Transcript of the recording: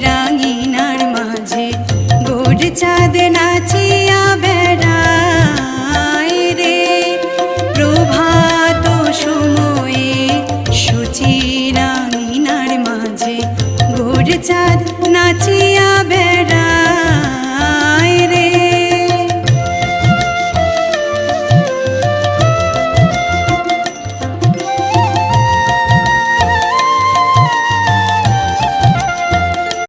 রাঙিনার মাঝে গোর চাঁদ নাচিয়া বেড়ায় রে। প্রভাত সময়ে সূচি রাঙিনার মাঝে গোর চাঁদ নাচিয়া